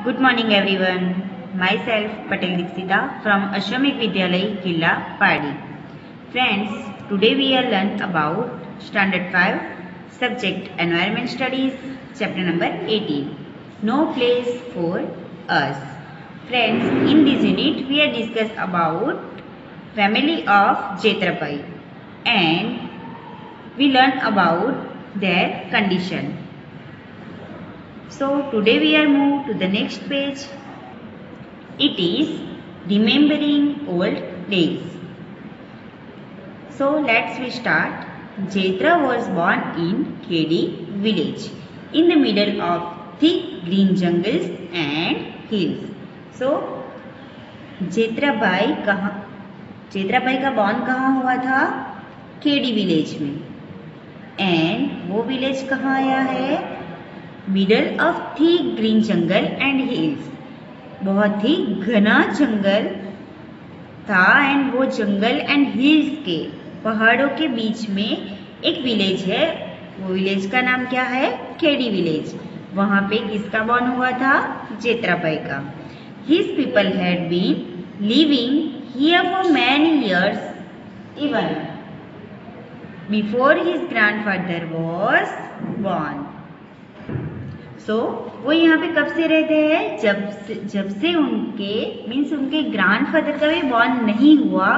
Good morning everyone. Myself Patel Dixita from Ashramik Vidyalay Killa Padi. Friends, today we are learn about Standard 5 Subject Environment Studies Chapter number 18. No place for us. Friends, in this unit we are discuss about family of Jetrapai and we learn about their condition. So today we are moved to the next page. It is remembering old days. So let's we start. Jetra was born in Khedi village in the middle of thick green jungles and hills. So जेत्राबाई का born कहाँ हुआ था? Khedi village में. And वो village कहाँ आया है? Middle of thick green jungle and hills. बहुत ही घना जंगल था एंड वो जंगल एंड हिल्स के पहाड़ों के बीच में एक विलेज है. वो विलेज का नाम क्या है? खेड़ी विलेज. वहाँ पे किसका बॉर्न हुआ था? जेत्राबाई का. His people had been living here for many years even before his grandfather was born. So वो यहाँ पे कब से रहते हैं? जब से उनके मीन्स उनके ग्रैंडफादर का भी बॉर्न नहीं हुआ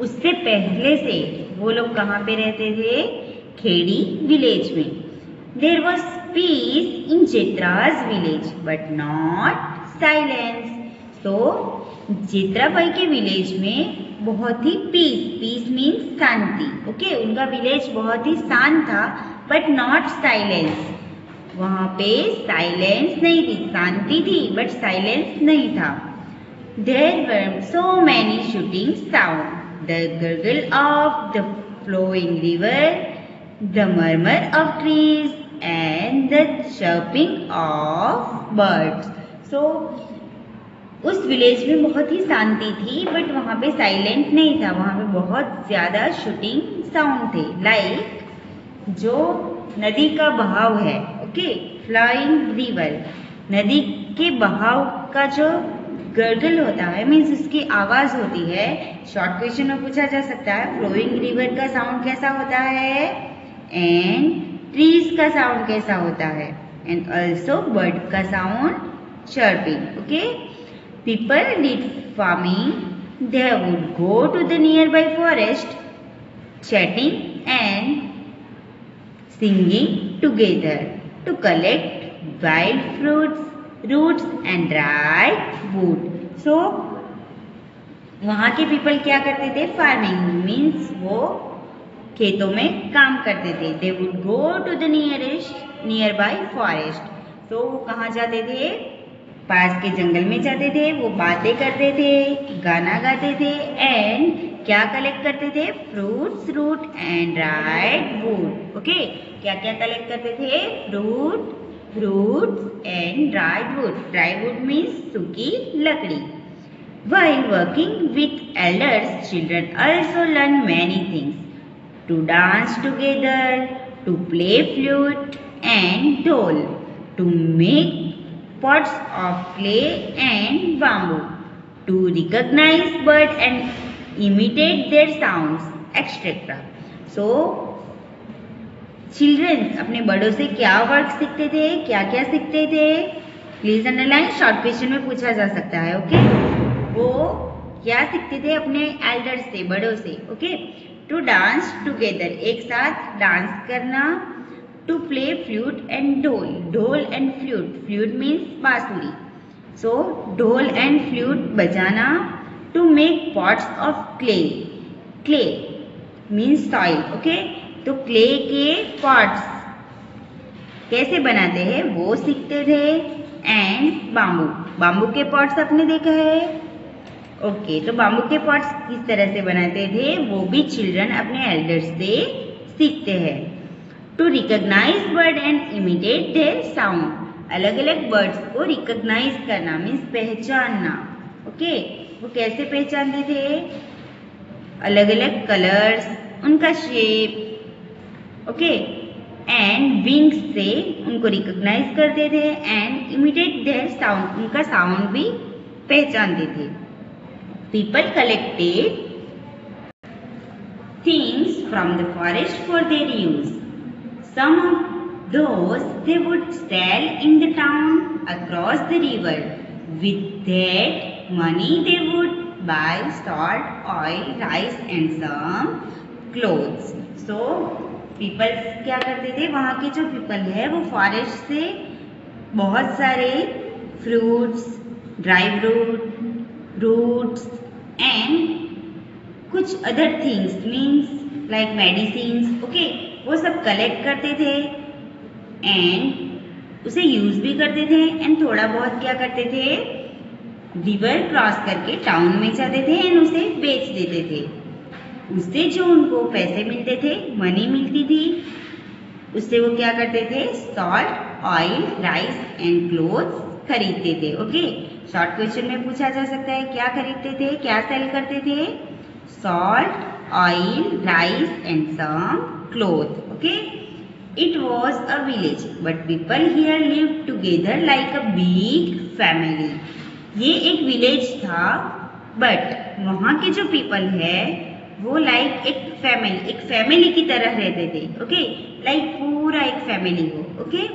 उससे पहले से वो लोग कहाँ पे रहते थे? खेड़ी विलेज में. There was peace in Jetra's village but not silence. तो जेत्राबाई के विलेज में बहुत ही पीस मीन्स शांति. ओके, उनका विलेज बहुत ही शांत था बट नॉट साइलेंस. वहाँ पे साइलेंस नहीं थी, शांति थी बट साइलेंस नहीं था. There were so many shooting sounds, the gurgle of the flowing river, the murmur of trees and the chirping of birds. So उस विलेज में बहुत ही शांति थी बट वहाँ पे साइलेंट नहीं था. वहाँ पे बहुत ज़्यादा शूटिंग साउंड थे. लाइक जो नदी का बहाव है, ओके, फ्लाइंग रिवर, नदी के बहाव का जो गर्गल होता है मीन्स उसकी आवाज होती है. शॉर्ट क्वेश्चन में पूछा जा सकता है फ्लोइंग रिवर का साउंड कैसा होता है एंड ट्रीज का साउंड कैसा होता है एंड ऑल्सो बर्ड का sound chirping. Okay, people did farming. They would go to the nearby forest chatting and singing together to collect wild fruits, roots and dry wood. So वहाँ के people क्या करते थे? Farming means वो खेतों में काम करते थे. They would go to the nearby forest. तो वो कहाँ जाते थे? पास के जंगल में जाते थे. वो बातें करते थे, गाना गाते थे एंड क्या कलेक्ट करते थे? Fruits, root and dried wood. Okay, क्या क्या कलेक्ट करते थे? Fruits and dried wood. Dry wood means सूखी लकड़ी. While working with elders, children also learn many things. To dance together, to play flute and dhol, to make pots of clay and bamboo, to recognize birds and imitate their sounds, etc. So, childrens अपने बड़ों से क्या work सीखते थे? क्या क्या सीखते थे? Please underline. शॉर्ट क्वेश्चन में पूछा जा सकता है. ओके, वो क्या सीखते थे अपने एल्डर्स से, बड़ों से? ओके, टू डांस टुगेदर, एक साथ डांस करना. टू प्ले फ्लूट एंड ढोल, ढोल एंड फ्लूट, फ्लूट मीन्स बांसुरी. सो ढोल एंड फ्लूट बजाना. To make pots of clay, clay means soil. Okay, तो क्ले के पॉट्स कैसे बनाते हैं वो सीखते थे. एंड बाम्बू, बाम्बू के पॉट्स आपने देखा है. ओके, तो बाम्बू के पॉट्स किस तरह से बनाते थे वो भी चिल्ड्रन अपने एल्डर्स से सीखते हैं. To recognize bird and imitate their sound, अलग अलग बर्ड्स को रिकॉग्नाइज करना मीन्स पहचानना. ओके, वो कैसे पहचानते थे? अलग अलग कलर्स, उनका शेप. ओके, एंड विंग्स से उनको रिकॉग्नाइज करते थे एंड इमिटेट देयर साउंड, उनका साउंड भी पहचानते थे। People collected things from the forest for their use. Some of those they would sell in the town across the river. With that money they would buy salt, oil, rice and some clothes. So people क्या करते थे, वहाँ के जो people है वो forest से बहुत सारे fruits, dry fruit, roots and कुछ other things means like medicines, okay, वो सब कलेक्ट करते थे एंड उसे यूज भी करते थे एंड थोड़ा बहुत क्या करते थे, रिवर क्रॉस करके टाउन में जाते थे एंड उसे बेच देते थे। उससे जो उनको पैसे मिलते थे, मनी मिलती थी, उससे वो क्या करते थे, salt, oil, rice and clothes खरीदते थे। ओके, शॉर्ट क्वेश्चन में पूछा जा सकता है क्या खरीदते थे, क्या सेल करते थे, salt, oil, rice and some clothes. Okay, it was a village but people here lived together like a big family. ये एक विलेज था बट वहाँ के जो पीपल है वो लाइक एक फैमिली की तरह रहते थे। ओके, लाइक पूरा एक फैमिली हो। Okay,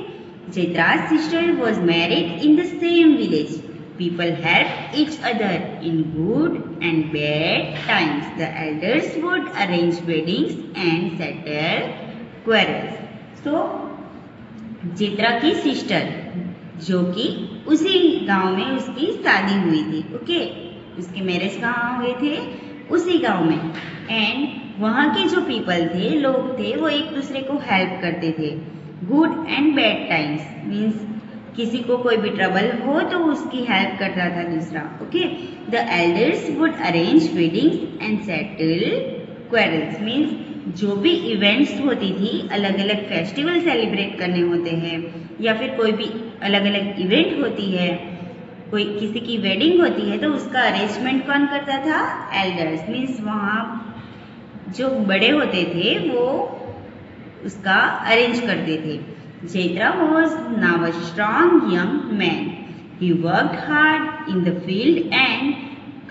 Jaitra's sister was married in the same village. People helped each other in good and bad times. The elders would arrange weddings and settle quarrels. So, Jaitra की sister जो कि उसी गांव में उसकी शादी हुई थी, ओके, उसके मैरिज कहाँ हुए थे, उसी गांव में, एंड वहाँ के जो पीपल थे, लोग थे, वो एक दूसरे को हेल्प करते थे। Good and bad times means किसी को कोई भी ट्रबल हो तो उसकी हेल्प करता था दूसरा। Okay, the elders would arrange weddings and settle quarrels means जो भी इवेंट्स होती थी, अलग अलग फेस्टिवल सेलिब्रेट करने होते हैं या फिर कोई भी अलग अलग इवेंट होती है, कोई किसी की वेडिंग होती है, तो उसका अरेंजमेंट कौन करता था, एल्डर्स मीन्स वहाँ जो बड़े होते थे वो उसका अरेंज करते थे। Jaitra was now a strong young man. He worked hard in the field and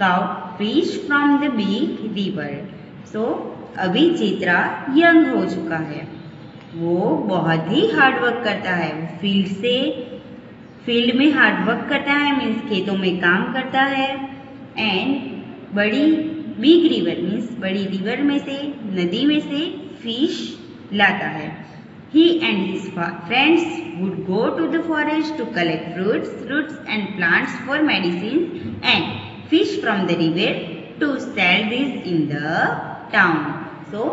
caught fish from the big river. So अभी Jaitra यंग हो चुका है, वो बहुत ही हार्ड वर्क करता है, फील्ड में हार्ड वर्क करता है मीन्स खेतों में काम करता है एंड बड़ी बिग रिवर मीन्स बड़ी रिवर में से, नदी में से फिश लाता है। He and his friends would go to the forest to collect fruits, roots and plants for medicines and fish from the river to sell these in the town. So,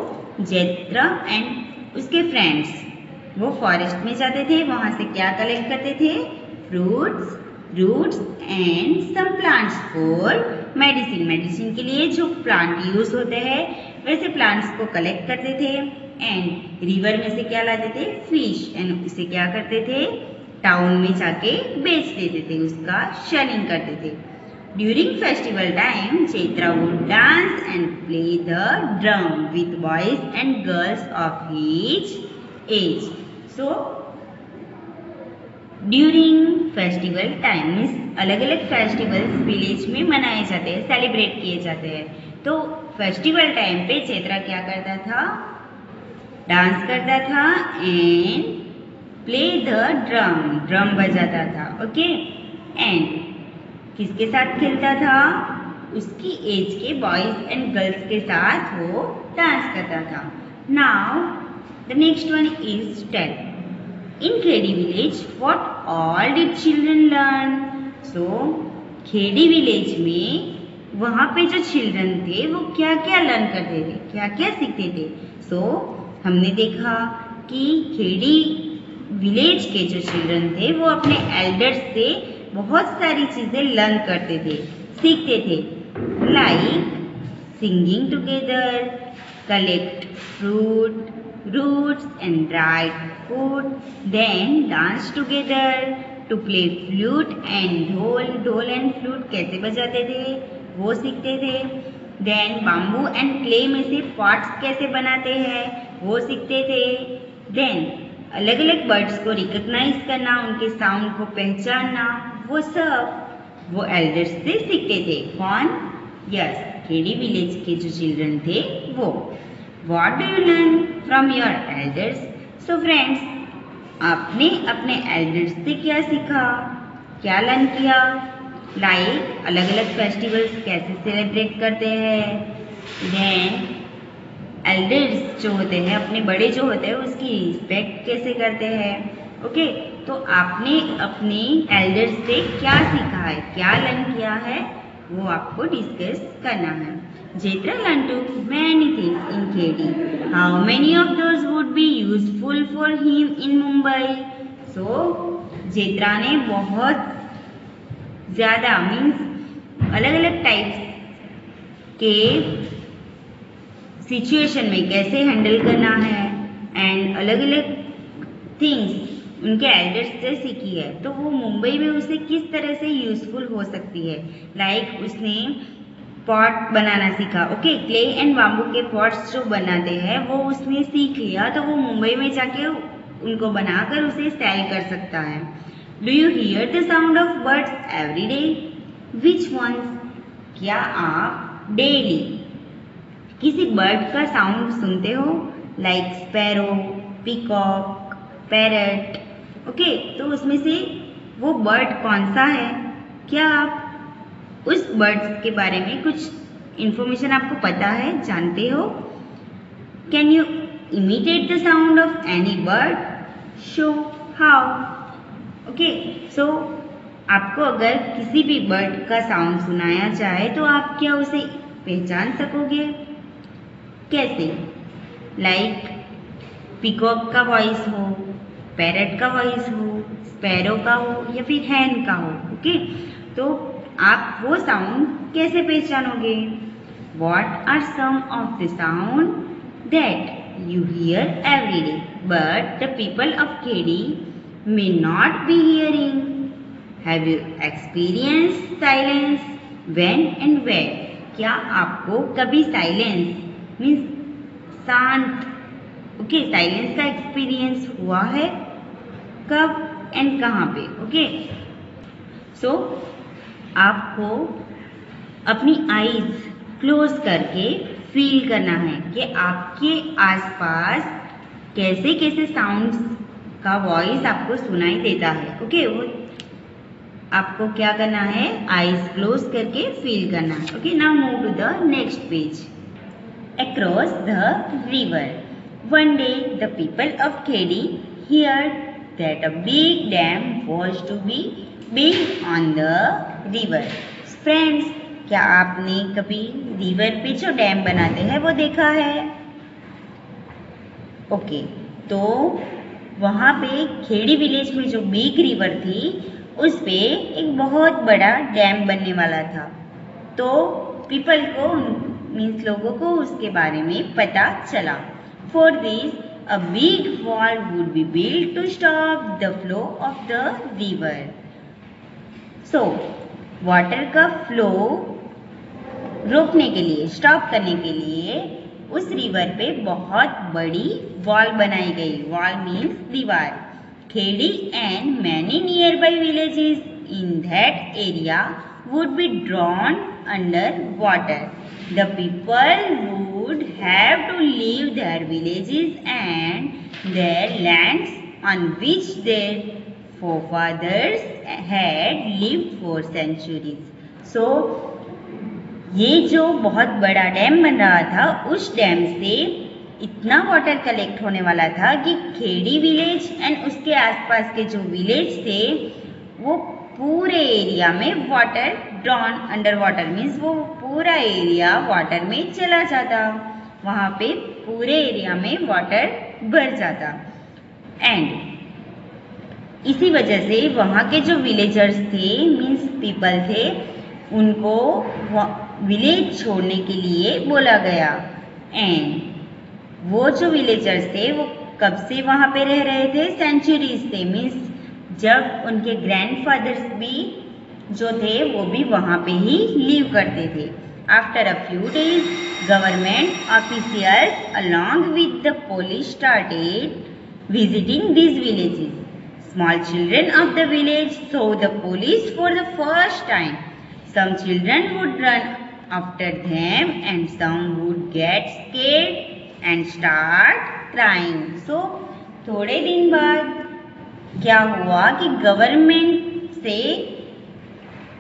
Jaitra and उसके friends वो forest में जाते थे, वहाँ से क्या collect करते थे, fruits, roots and some plants for medicine के लिए जो प्लांट यूज होते हैं वैसे प्लांट्स को कलेक्ट करते थे एंड रिवर में से क्या लाते थे, फिश, एंड उसे क्या करते थे, टाउन में जाके बेच देते थे, उसका शेलिंग करते थे। During festival time Chaitra would dance and play the drum with boys and girls of his age. So during festival time means अलग अलग फेस्टिवल्स विलेज में मनाए जाते हैं, सेलिब्रेट किए जाते हैं। तो फेस्टिवल टाइम पे चैत्रा क्या करता था, डांस करता था एंड प्ले द ड्रम बजाता था। ओके, एंड किसके साथ खेलता था, उसकी एज के बॉयज एंड गर्ल्स के साथ वो डांस करता था। Now the next one is tell in Khedi village what all did children learn. So Khedi village में वहाँ पे जो चिल्ड्रन थे वो क्या क्या लर्न करते थे, क्या क्या सीखते थे। सो हमने देखा कि खेड़ी विलेज के जो चिल्ड्रन थे वो अपने एल्डर्स से बहुत सारी चीजें लर्न करते थे, सीखते थे, like singing together, collect fruit, roots and dried food, then dance together, to play flute and dhol and flute कैसे बजाते थे वो सीखते थे, देन बाम्बू एंड क्ले में से पॉट्स कैसे बनाते हैं वो सीखते थे, देन अलग अलग बर्ड्स को रिकॉग्नाइज करना, उनके साउंड को पहचानना, वो सब वो एल्डर्स से सीखते थे। कौन? यस, केडी विलेज के जो चिल्ड्रन थे वो। What do you learn from your elders? So friends, आपने अपने एल्डर्स से क्या सीखा, क्या लर्न किया? लाइक अलग अलग फेस्टिवल्स कैसे सेलिब्रेट करते हैं, देन एल्डर्स जो होते हैं, अपने बड़े जो होते हैं उसकी रिस्पेक्ट कैसे करते हैं। ओके, तो आपने अपने एल्डर्स से क्या सीखा है, क्या लर्न किया है, वो आपको डिस्कस करना है। Jethro learned to many things in KD. How many of those would be useful for him in Mumbai? So, जेत्रा ने बहुत ज़्यादा मीन्स अलग अलग टाइप्स के सिचुएशन में कैसे हैंडल करना है एंड अलग अलग थिंग्स उनके एल्डर्स से सीखी है, तो वो मुंबई में उसे किस तरह से यूजफुल हो सकती है। लाइक उसने पॉट बनाना सीखा। ओके, क्ले एंड बाम्बू के पॉट्स जो बनाते हैं वो उसने सीख लिया, तो वो मुंबई में जाके उनको बनाकर उसे सेल कर सकता है। Do you hear the sound of birds every day? Which ones? क्या आप डेली किसी बर्ड का साउंड सुनते हो? Like sparrow, peacock, parrot. Okay, तो उसमें से वो बर्ड कौन सा है? क्या आप उस बर्ड्स के बारे में कुछ इंफॉर्मेशन आपको पता है, जानते हो? Can you imitate the sound of any bird? Show how. Okay, so आपको अगर किसी भी बर्ड का साउंड सुनाया जाए तो आप क्या उसे पहचान सकोगे? कैसे? लाइक पीकॉक का वॉइस हो, पैरट का वॉइस हो, स्पैरो का हो या फिर हैन का हो। ओके, तो आप वो साउंड कैसे पहचानोगे? What are some of the sound that you hear every day but the people of KD may not be hearing? Have you experienced silence? When and where? क्या आपको कभी साइलेंस मीन्स शांत, okay, silence का experience हुआ है? कब and कहाँ पे? ओके, सो आपको अपनी आईज क्लोज करके फील करना है कि आपके आसपास कैसे कैसे साउंड्स का वॉइस आपको सुनाई देता है। ओके, वो आपको क्या करना है, आईज क्लोज करके फील करना है। Okay, now move to the next page. Across the river, one day the people of Khedi hear that a big dam was to be built on the river. Friends, क्या आपने कभी river पे जो dam बनाते हैं वो देखा है? ओके, तो वहाँ पे खेड़ी विलेज में जो बिग रिवर थी उस पे एक बहुत बड़ा डैम बनने वाला था, तो पीपल को मीन्स लोगों को उसके बारे में पता चला। For this a big wall would be built to stop the flow of the river. So water का फ्लो रोकने के लिए, स्टॉप करने के लिए उस रिवर पे बहुत बड़ी वॉल बनाई गई। वॉल मीन्स दीवार। Khedi and many nearby villages in that area would be drawn under water. The people would have to leave their villages and their lands on which their forefathers had lived for centuries. So ये जो बहुत बड़ा dam बन रहा था, उस dam से इतना वाटर कलेक्ट होने वाला था कि खेड़ी विलेज एंड उसके आसपास के जो विलेज थे वो पूरे एरिया में water drawn under water means वो पूरा एरिया वाटर में चला जाता, वहाँ पे पूरे एरिया में वाटर भर जाता। एंड इसी वजह से वहाँ के जो विलेजर्स थे मीन्स पीपल थे, उनको विलेज छोड़ने के लिए बोला गया। एंड वो जो विलेजर्स थे वो कब से वहाँ पे रह रहे थे? सेंचुरीज से, मीन्स जब उनके ग्रैंडफादर्स भी जो थे वो भी वहाँ पे ही लिव करते थे। After a few days government officials along with the police started visiting these villages. Small children of the village saw the police for the first time. Some children would run after them and some would get scared and start crying. So थोड़े दिन बाद क्या हुआ कि government से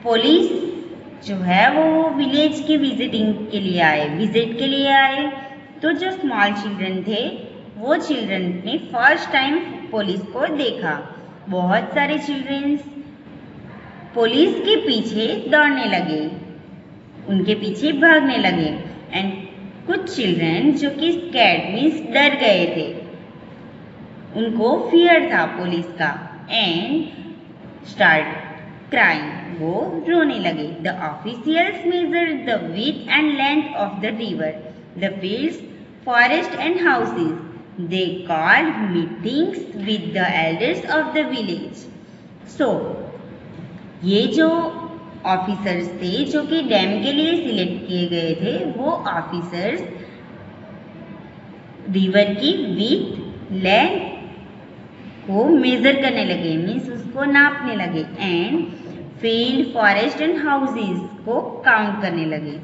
police जो है वो विलेज के विजिट के लिए आए। तो जो स्मॉल चिल्ड्रन थे वो चिल्ड्रन ने फर्स्ट टाइम पुलिस को देखा। बहुत सारे चिल्ड्रंस पुलिस के पीछे दौड़ने लगे, उनके पीछे भागने लगे एंड कुछ चिल्ड्रन जो कि स्कैर्ड मीन्स डर गए थे, उनको फियर था पुलिस का एंड स्टार्ट क्राइंग, वो रोने लगे। The officials measured the width and length of the river, the fields, forest and houses. They called meetings with the elders of the village. So, ये जो ऑफिसर्स थे जो कि डैम के लिए सिलेक्ट किए गए थे, वो ऑफिसर्स रिवर की विड्थ लेंथ को मेजर करने लगे, मीन्स उसको नापने लगे and field, forest and houses को काउंट करने लगे।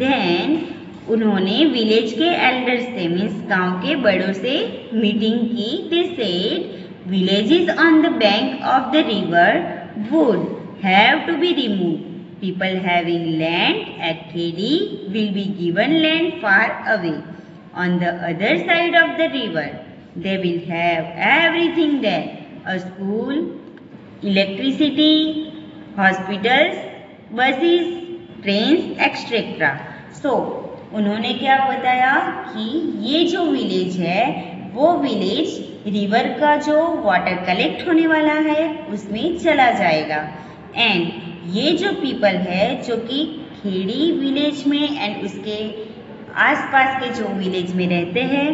देन उन्होंने विलेज के एल्डर्स से मीन्स गांव के बड़ों से मीटिंग की। They said villages on the bank of the river would have to be removed. People having land at Khedi will be given land far away. On the other side of the river, they will have everything there: a school, electricity, hospitals, buses, trains, etc. So, उन्होंने क्या बताया कि ये जो village है वो village river का जो वाटर कलेक्ट होने वाला है उसमें चला जाएगा एंड ये जो पीपल है जो कि खेड़ी विलेज में एंड उसके आसपास के जो विलेज में रहते हैं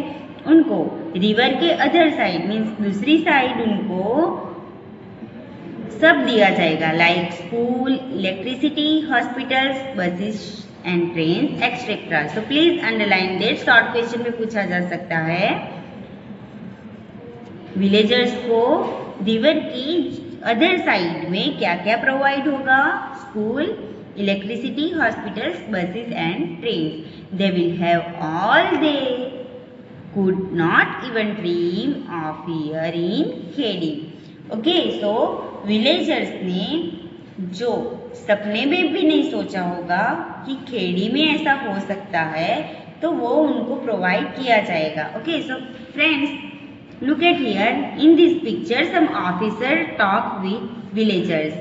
उनको रिवर के अदर साइड मीन्स दूसरी साइड उनको सब दिया जाएगा, like school, electricity, hospitals, buses and train etcetera. So please underline that. Short question में पूछा जा सकता है विलेजर्स को रिवर की अदर साइड में क्या क्या प्रोवाइड होगा? School, electricity, hospitals, buses and train. They will have all they could not even dream of here in Khedi. Okay, so villagers ने जो सपने में भी नहीं सोचा होगा कि खेड़ी में ऐसा हो सकता है तो वो उनको प्रोवाइड किया जाएगा. Okay, so friends, look at here in this picture some officer talk with villagers.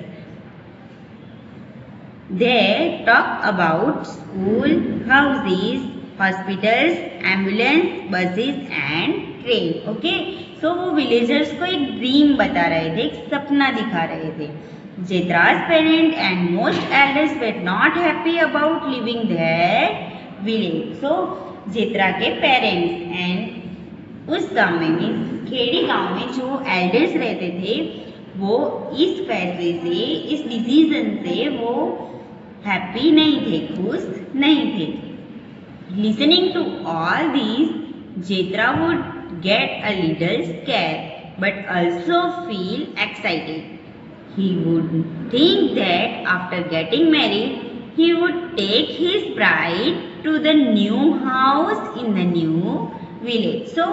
They talk about school, houses, hospitals, ambulance, buses and train. Okay, so वो villagers को एक ड्रीम बता रहे थे, एक सपना दिखा रहे थे. Jetra's parents and most elders were not happy about living their village. So जेत्रा के पेरेंट्स एंड उस गांव में मीन्स खेड़ी गांव में जो एल्डर्स रहते थे वो इस फैसले से, इस डिसीजन से वो हैप्पी नहीं थे, खुश नहीं थे. Listening to all this, Jetra would get a little scared but also feel excited. He would think that after getting married, he would take his bride to the new house in the new village. So,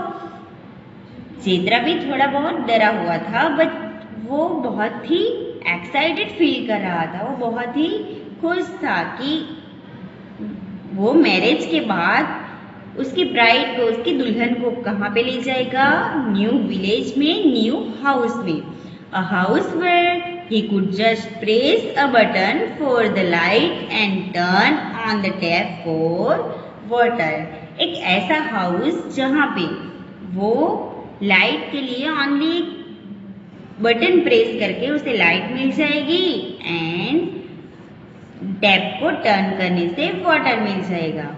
जेत्रा भी थोड़ा बहुत डरा हुआ था but वो बहुत ही excited feel कर रहा था, वो बहुत ही खुश था कि वो मैरिज के बाद उसकी ब्राइड को, उसकी दुल्हन को कहाँ पे ले जाएगा? न्यू विलेज में, न्यू हाउस में. A house where he could just press a button for the light and turn on the tap for water. एक ऐसा हाउस जहाँ पे वो लाइट के लिए ओनली बटन प्रेस करके उसे लाइट मिल जाएगी एंड टैप को टर्न करने से वाटर मिल जाएगा.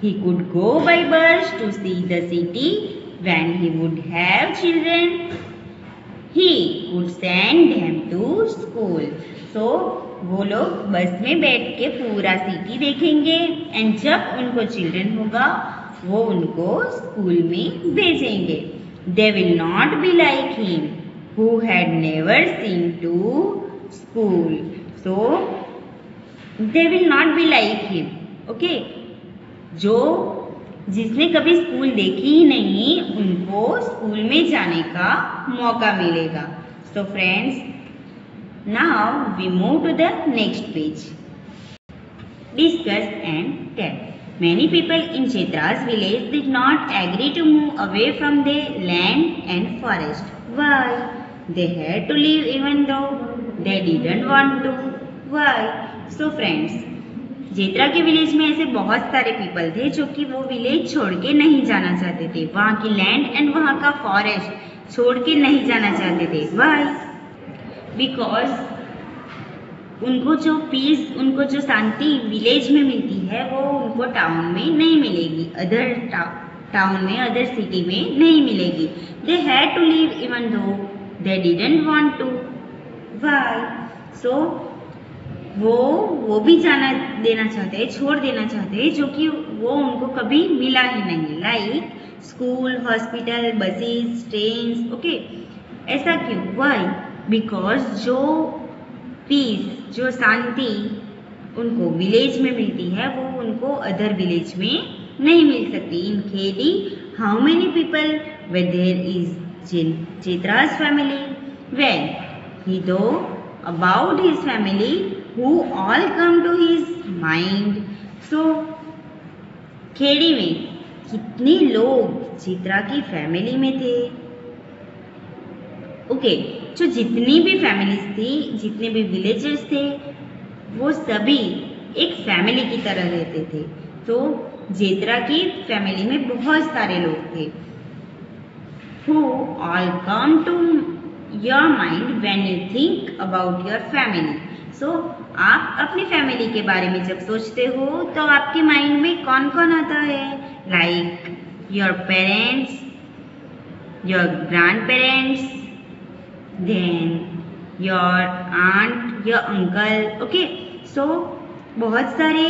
He could go by bus to see the city. When he would have children, he would send them to school. So वो लोग बस में बैठ के पूरा सिटी देखेंगे एंड जब उनको चिल्ड्रन होगा वो उनको स्कूल में भेजेंगे. They will not be like him who had never seen to school. So they will not be like him. Okay, जिसने कभी स्कूल देखी ही नहीं उनको स्कूल में जाने का मौका मिलेगा. So friends, now we move to the next page. Discuss and tell. Many people in Chetra's village did not agree to move away from their land and forest. Why? They had to leave even though they didn't want to. Why? So friends, जेत्रा के village में ऐसे बहुत सारे people थे जो कि वो village छोड़ के नहीं जाना चाहते थे. वहाँ की लैंड एंड वहाँ का फॉरेस्ट छोड़ के नहीं जाना चाहते थे. वाई? बिकॉज उनको जो पीस, उनको जो शांति विलेज में मिलती है वो उनको टाउन में नहीं मिलेगी, अदर टाउन में, अदर सिटी में नहीं मिलेगी. They had to leave even though they didn't want to. Why? So वो भी जाना देना चाहते हैं, छोड़ देना चाहते हैं, जो कि वो उनको कभी मिला ही नहीं. Like school, hospital, buses, trains. Okay, ऐसा क्यों? वाई? बिकॉज जो पीस, जो शांति उनको विलेज में मिलती है वो उनको अदर विलेज में नहीं मिल सकती. In Khedi, how many people were there is Chetra's family? When he thought about his family, who all come to his mind. So Khedi में कितने लोग चित्रा की फैमिली में थे? ओके, जो जितनी भी फैमिलीज थी, जितने भी विलेजर्स थे, वो सभी एक फैमिली की तरह रहते थे. तो जेत्रा की फैमिली में बहुत सारे लोग थे. Who all come to your mind when you think about your family. So आप अपनी फैमिली के बारे में जब सोचते हो तो आपके माइंड में कौन कौन आता है? Like your parents, your grandparents, then your aunt, your uncle. Okay, so बहुत सारे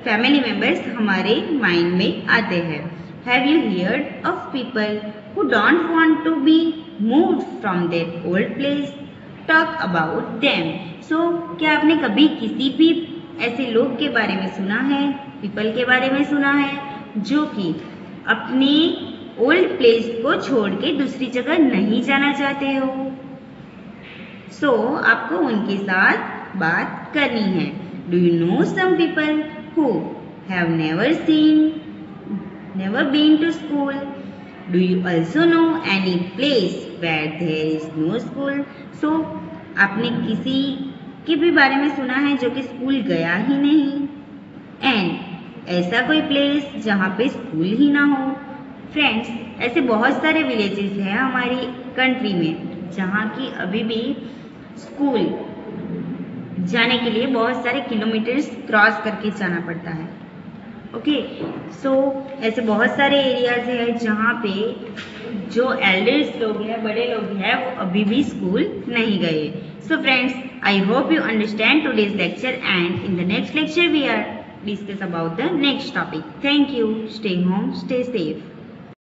फैमिली मेंबर्स हमारे माइंड में आते हैं. Have you heard of people who don't want to be moved from their old place? Talk about them. So क्या आपने कभी किसी भी ऐसे लोग के बारे में सुना है, पीपल के बारे में सुना है जो कि अपने ओल्ड प्लेस को छोड़ के दूसरी जगह नहीं जाना चाहते हो? So आपको उनके साथ बात करनी है. Do you know some people who have never been to school? Do you also know any place where there is no school? So आपने किसी के भी बारे में सुना है जो कि स्कूल गया ही नहीं? एंड ऐसा कोई प्लेस जहाँ पे स्कूल ही ना हो? फ्रेंड्स, ऐसे बहुत सारे विलेजेस हैं हमारी कंट्री में जहाँ की अभी भी स्कूल जाने के लिए बहुत सारे किलोमीटर्स क्रॉस करके जाना पड़ता है. ओके, सो ऐसे बहुत सारे एरियाज हैं जहाँ पे जो एल्डर्स लोग हैं, बड़े लोग हैं, वो अभी भी स्कूल नहीं गए. So friends, I hope you understand today's lecture and in the next lecture we are discuss about the next topic. Thank you. Stay home, stay safe.